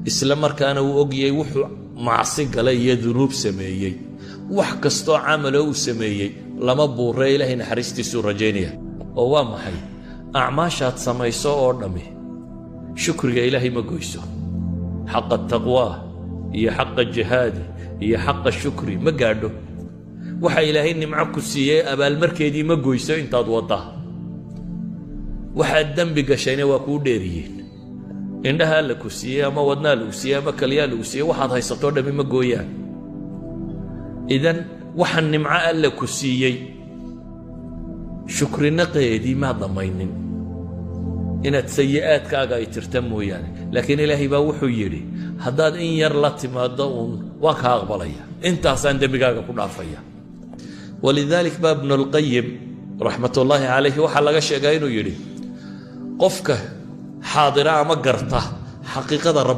isla markaana uu ogyahay wuxuu macsi galay iyo dunuub sameeyey wax kastoo camalo uu sameeyey lama buuree ilaahay naxariistiisuu rajaynaya oo waa maxay acmaashaad samayso oo dhammi shukriga ilaahay ma goyso xaqa taqwaa iyo xaqa jihaadi iyo xaqa shukri ma gaadho waxa ilaahay nimco ku siiyey abaalmarkeedii ma goyso intaad waddaa waxaad dembi gashayna waa kuu dheeriyeen indhaha alla ku siiyey ama wadnaa lagu siiyey ama kaliyaa lagu siiyey waxaad haysatoo dhammi ma gooyaan idan waxa nimco alla ku siiyey shukrinaqeedii maa dhammaynin inaad sayi'aadkaaga ay tirta mooyaane laakiin ilaahay baa wuxuu yidhi haddaad in yar la timaaddo uun waa kaa aqbalaya intaasaan dembigaaga ku dhaafaya walidalik baa ibnu alqayim raxmatullaahi calayhi waxaa laga sheegaa inuu yidhi qofka xaadira ama garta xaqiiqada